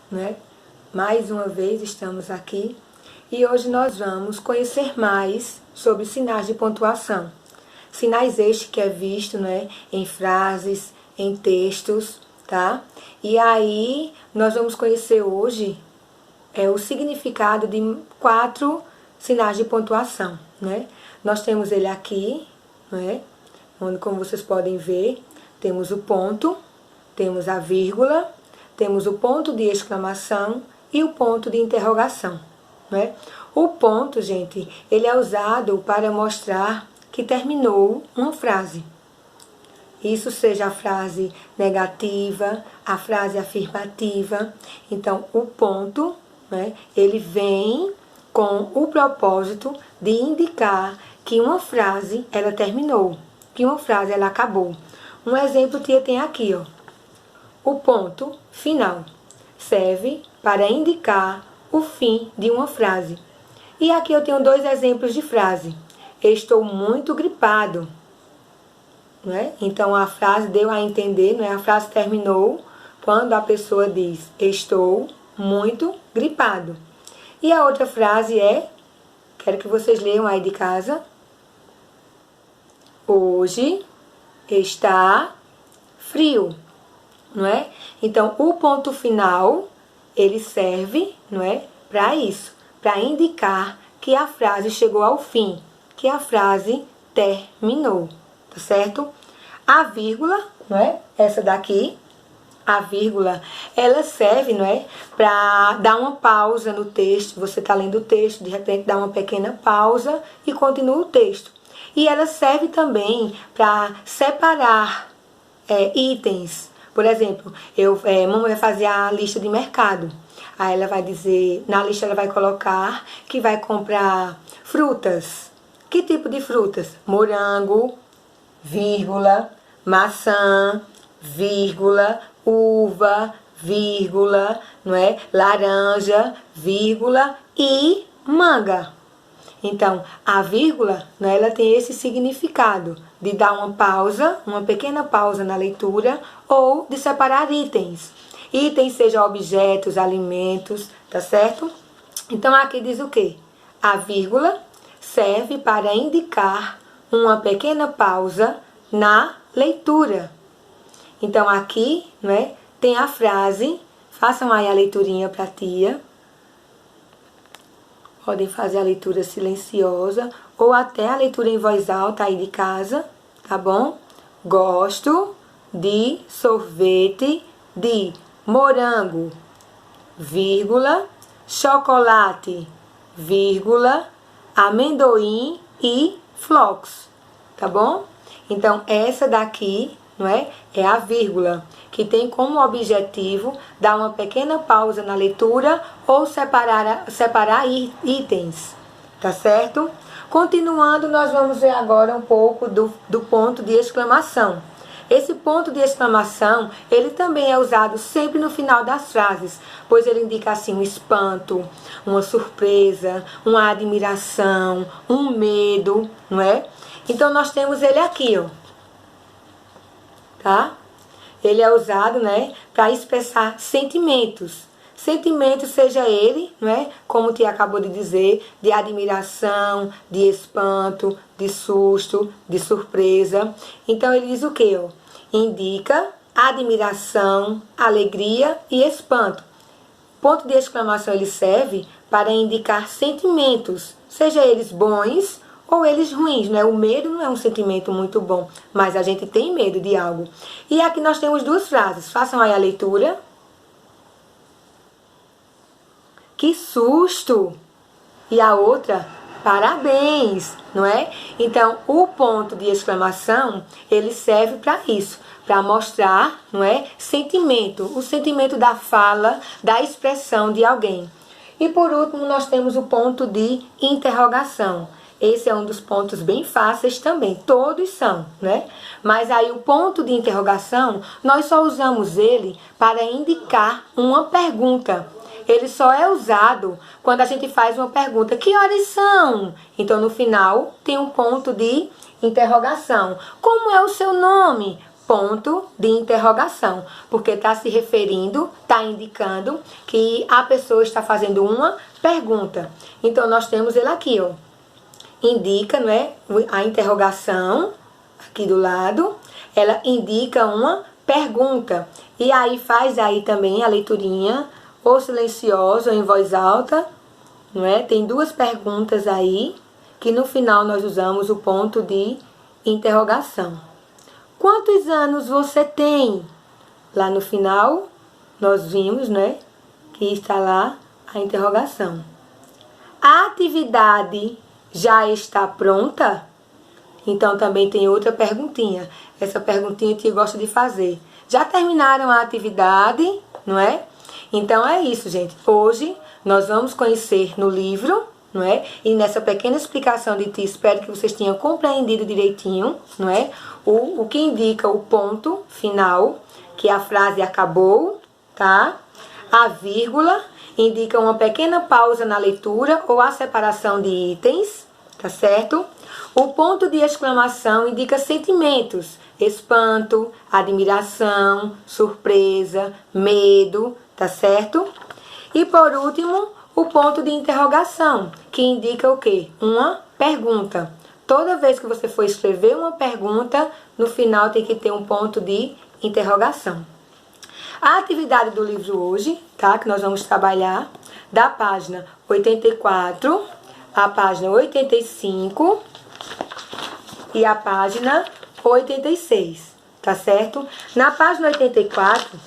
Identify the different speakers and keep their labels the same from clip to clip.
Speaker 1: Né? Mais uma vez estamos aqui e hoje nós vamos conhecer mais sobre sinais de pontuação. Sinais estes que é visto, né, em frases, em textos, tá? E aí nós vamos conhecer hoje o significado de 4 sinais de pontuação, né? Nós temos ele aqui, né? Onde, como vocês podem ver, temos o ponto, temos a vírgula, temos o ponto de exclamação e o ponto de interrogação, né? O ponto, gente, ele é usado para mostrar que terminou uma frase. Isso seja a frase negativa, a frase afirmativa. Então, o ponto, né, ele vem com o propósito de indicar que uma frase ela terminou, que uma frase ela acabou. Um exemplo tia tem aqui, ó. O ponto final serve para indicar o fim de uma frase. E aqui eu tenho 2 exemplos de frase. Estou muito gripado. Né? Então a frase deu a entender, né? A frase terminou quando a pessoa diz estou muito gripado. E a outra frase é, quero que vocês leiam aí de casa. Hoje está frio. Não é? Então, o ponto final, ele serve, não é, para isso, para indicar que a frase chegou ao fim, que a frase terminou, tá certo? A vírgula, não é? Essa daqui, a vírgula, ela serve, não é, para dar uma pausa no texto. Você está lendo o texto, de repente dá uma pequena pausa e continua o texto. E ela serve também para separar itens. Por exemplo, mamãe vai fazer a lista de mercado. Aí ela vai dizer, na lista ela vai colocar que vai comprar frutas. Que tipo de frutas? Morango, vírgula, maçã, vírgula, uva, vírgula, não é? Laranja, vírgula e manga. Então, a vírgula, né, ela tem esse significado de dar uma pausa, uma pequena pausa na leitura ou de separar itens. Itens sejam objetos, alimentos, tá certo? Então, aqui diz o quê? A vírgula serve para indicar uma pequena pausa na leitura. Então, aqui, né, tem a frase, façam aí a leiturinha para a tia. Podem fazer a leitura silenciosa ou até a leitura em voz alta aí de casa, tá bom? Gosto de sorvete de morango, vírgula, chocolate, vírgula, amendoim e flocos, tá bom? Então, essa daqui, não é? É a vírgula, que tem como objetivo dar uma pequena pausa na leitura ou separar itens, tá certo? Continuando, nós vamos ver agora um pouco do ponto de exclamação. Esse ponto de exclamação, ele também é usado sempre no final das frases, pois ele indica assim um espanto, uma surpresa, uma admiração, um medo, não é? Então, nós temos ele aqui, ó. Tá? Ele é usado, né, para expressar sentimentos. Sentimentos, seja ele, né, como o tia acabou de dizer, de admiração, de espanto, de susto, de surpresa. Então, ele diz o quê? Ó? Indica admiração, alegria e espanto. Ponto de exclamação, ele serve para indicar sentimentos, seja eles bons ou eles ruins, né? O medo não é um sentimento muito bom, mas a gente tem medo de algo. E aqui nós temos 2 frases. Façam aí a leitura. Que susto! E a outra, parabéns, não é? Então, o ponto de exclamação, ele serve para isso, para mostrar, não é? Sentimento, o sentimento da fala, da expressão de alguém. E por último, nós temos o ponto de interrogação. Esse é um dos pontos bem fáceis também, todos são, né? Mas aí o ponto de interrogação, nós só usamos ele para indicar uma pergunta. Ele só é usado quando a gente faz uma pergunta, que horas são? Então no final tem um ponto de interrogação. Como é o seu nome? ponto de interrogação, porque está se referindo, está indicando que a pessoa está fazendo uma pergunta. Então, nós temos ele aqui, ó. Indica, não é? A interrogação, aqui do lado, ela indica uma pergunta. E aí faz aí também a leiturinha, ou silenciosa ou em voz alta, não é? Tem duas perguntas aí, que no final nós usamos o ponto de interrogação. Quantos anos você tem? Lá no final, nós vimos, né, que está lá a interrogação. A atividade já está pronta? Então, também tem outra perguntinha. Essa perguntinha que eu gosto de fazer. Já terminaram a atividade, não é? Então, é isso, gente. Hoje, nós vamos conhecer no livro, não é? E nessa pequena explicação de ti, espero que vocês tenham compreendido direitinho, não é? O que indica o ponto final, que a frase acabou, tá? A vírgula indica uma pequena pausa na leitura ou a separação de itens, tá certo? O ponto de exclamação indica sentimentos, espanto, admiração, surpresa, medo, tá certo? E por último, o ponto de interrogação, que indica o quê? Uma pergunta. Toda vez que você for escrever uma pergunta, no final tem que ter um ponto de interrogação. A atividade do livro hoje, tá? Que nós vamos trabalhar da página 84, a página 85 e a página 86, tá certo? Na página 84,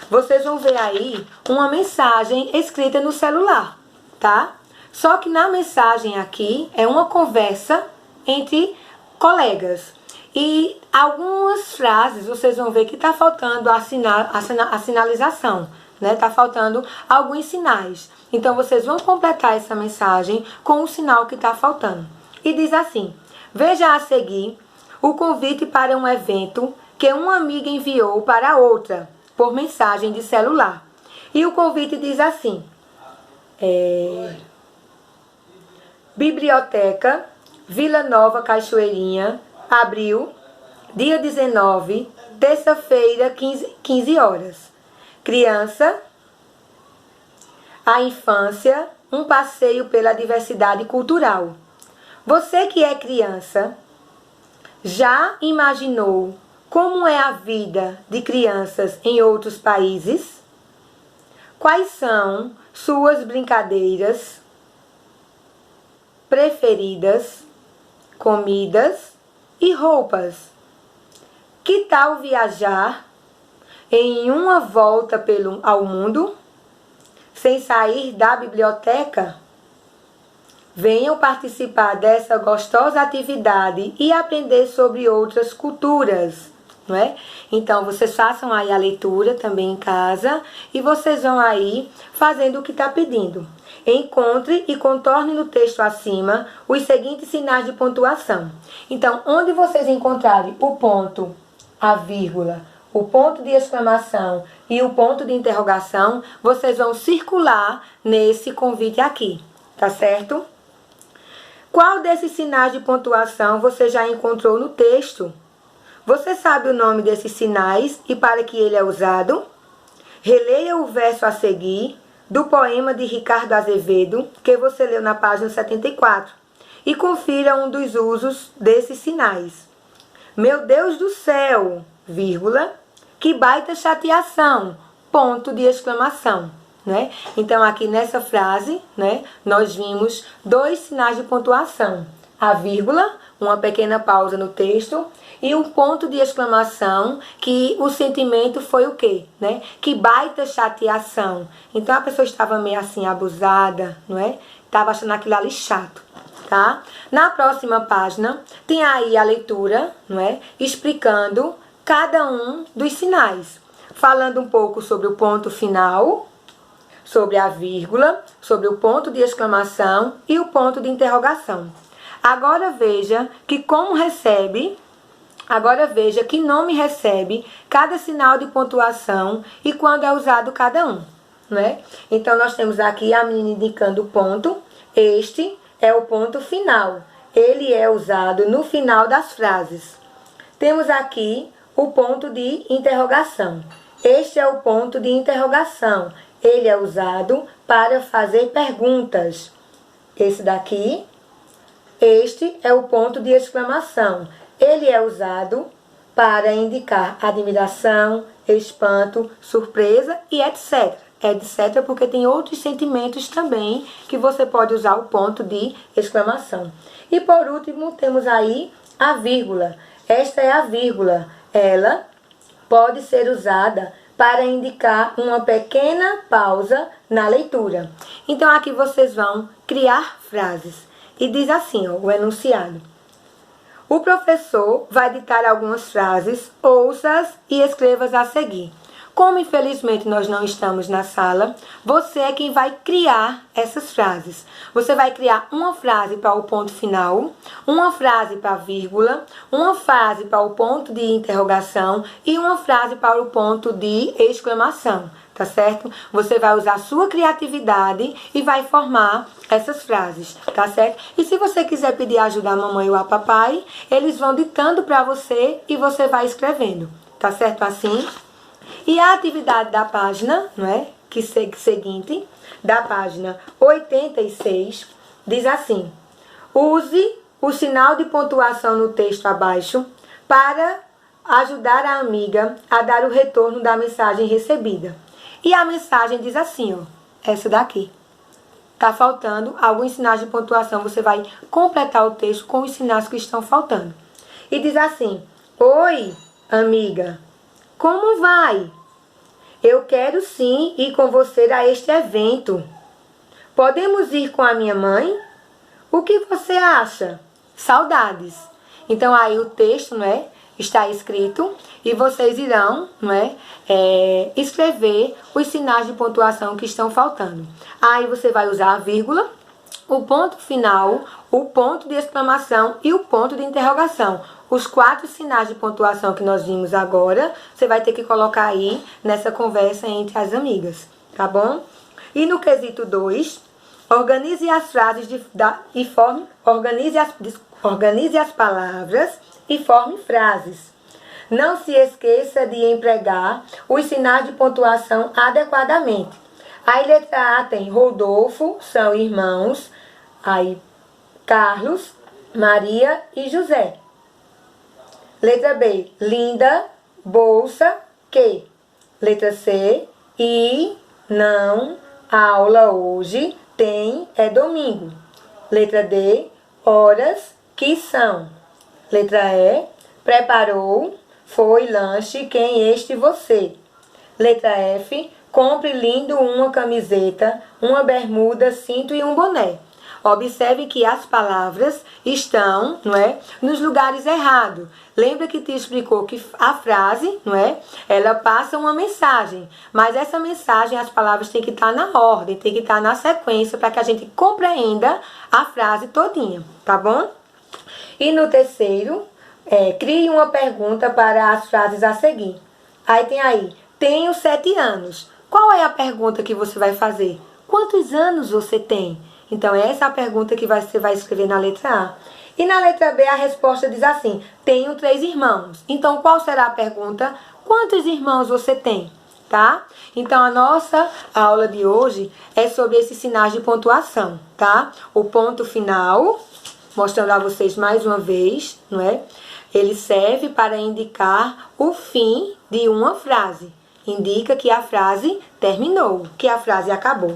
Speaker 1: vocês vão ver aí uma mensagem escrita no celular, tá? Só que na mensagem aqui é uma conversa entre colegas. E algumas frases vocês vão ver que está faltando a sinalização, né? Tá faltando alguns sinais. Então, vocês vão completar essa mensagem com o sinal que está faltando. E diz assim: veja a seguir o convite para um evento que uma amiga enviou para outra, por mensagem de celular. E o convite diz assim: Biblioteca Vila Nova Cachoeirinha, abril, dia 19, terça-feira, 15 horas. Criança, a infância, um passeio pela diversidade cultural. Você que é criança, já imaginou como é a vida de crianças em outros países? Quais são suas brincadeiras preferidas, comidas e roupas? Que tal viajar em uma volta ao mundo, sem sair da biblioteca? Venham participar dessa gostosa atividade e aprender sobre outras culturas, não é? Então, vocês façam aí a leitura também em casa e vocês vão aí fazendo o que está pedindo. Encontre e contorne no texto acima os seguintes sinais de pontuação. Então, onde vocês encontrarem o ponto, a vírgula, o ponto de exclamação e o ponto de interrogação, vocês vão circular nesse convite aqui, tá certo? Qual desses sinais de pontuação você já encontrou no texto? Você sabe o nome desses sinais e para que ele é usado? Releia o verso a seguir do poema de Ricardo Azevedo, que você leu na página 74, e confira um dos usos desses sinais. Meu Deus do céu, vírgula, que baita chateação, ponto de exclamação, né? Então, aqui nessa frase, né, nós vimos dois sinais de pontuação. A vírgula, uma pequena pausa no texto, e um ponto de exclamação, que o sentimento foi o quê? Né? Que baita chateação. Então, a pessoa estava meio assim abusada, não é? Estava achando aquilo ali chato, tá? Na próxima página, tem aí a leitura, não é? Explicando cada um dos sinais. Falando um pouco sobre o ponto final, sobre a vírgula, sobre o ponto de exclamação e o ponto de interrogação. Agora veja que que nome recebe cada sinal de pontuação e quando é usado cada um, né? Então, nós temos aqui a menina indicando o ponto. Este é o ponto final. Ele é usado no final das frases. Temos aqui o ponto de interrogação. Este é o ponto de interrogação. Ele é usado para fazer perguntas. Esse daqui, este é o ponto de exclamação. Ele é usado para indicar admiração, espanto, surpresa e etc. Etc. porque tem outros sentimentos também que você pode usar o ponto de exclamação. E por último, temos aí a vírgula. Esta é a vírgula. Ela pode ser usada para indicar uma pequena pausa na leitura. Então, aqui vocês vão criar frases. E diz assim, ó, o enunciado. O professor vai ditar algumas frases, ouça-as e escreva-as a seguir. Como, infelizmente, nós não estamos na sala, você é quem vai criar essas frases. Você vai criar uma frase para o ponto final, uma frase para a vírgula, uma frase para o ponto de interrogação e uma frase para o ponto de exclamação, tá certo? Você vai usar a sua criatividade e vai formar essas frases, tá certo? E se você quiser pedir ajuda à mamãe ou a papai, eles vão ditando para você e você vai escrevendo, tá certo assim? E a atividade da página, não é? Seguinte, da página 86, diz assim: use o sinal de pontuação no texto abaixo para ajudar a amiga a dar o retorno da mensagem recebida. E a mensagem diz assim, ó, essa daqui. Tá faltando alguns sinais de pontuação, você vai completar o texto com os sinais que estão faltando. E diz assim: oi, amiga. Como vai? Eu quero sim ir com você a este evento. Podemos ir com a minha mãe? O que você acha? Saudades. Então aí o texto, não é, está escrito e vocês irão, não é, escrever os sinais de pontuação que estão faltando. Aí você vai usar a vírgula, o ponto final, o ponto de exclamação e o ponto de interrogação. Os 4 sinais de pontuação que nós vimos agora, você vai ter que colocar aí nessa conversa entre as amigas, tá bom? E no quesito 2, organize as frases organize as palavras e forme frases. Não se esqueça de empregar os sinais de pontuação adequadamente. Aí letra A tem Rodolfo, são irmãos, aí Carlos, Maria e José. Letra B, Linda, bolsa, que. Letra C, e, não, aula hoje, tem, é domingo. Letra D, horas, que são. Letra E, preparou, foi lanche, quem este você. Letra F, compre lindo uma camiseta, uma bermuda, cinto e um boné. Observe que as palavras estão, não é, nos lugares errados. Lembra que te explicou que a frase, não é, ela passa uma mensagem. Mas essa mensagem, as palavras têm que estar na ordem, tem que estar na sequência para que a gente compreenda a frase todinha, tá bom? E no terceiro, crie uma pergunta para as frases a seguir. Aí tem aí, tenho 7 anos. Qual é a pergunta que você vai fazer? Quantos anos você tem? Então, essa é a pergunta que você vai escrever na letra A. E na letra B, a resposta diz assim, tenho 3 irmãos. Então, qual será a pergunta? Quantos irmãos você tem? Tá? Então, a nossa aula de hoje é sobre esses sinais de pontuação, tá? O ponto final, mostrando a vocês mais uma vez, não é? Ele serve para indicar o fim de uma frase. Indica que a frase terminou, que a frase acabou.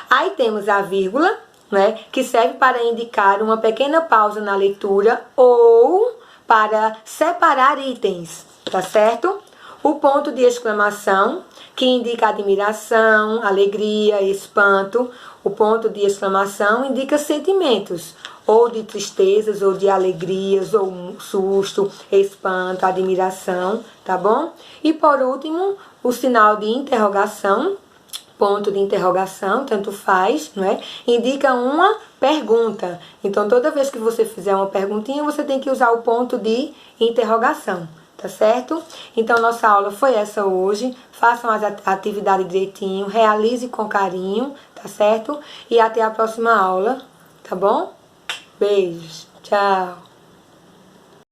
Speaker 1: Aí temos a vírgula, né, que serve para indicar uma pequena pausa na leitura ou para separar itens, tá certo? O ponto de exclamação, que indica admiração, alegria, espanto. O ponto de exclamação indica sentimentos, ou de tristezas, ou de alegrias, ou susto, espanto, admiração, tá bom? E por último, o sinal de interrogação, ponto de interrogação, tanto faz, não é? Indica uma pergunta. Então, toda vez que você fizer uma perguntinha, você tem que usar o ponto de interrogação, tá certo? Então, nossa aula foi essa hoje. Façam as atividades direitinho, realize com carinho, tá certo? E até a próxima aula, tá bom? Beijos, tchau!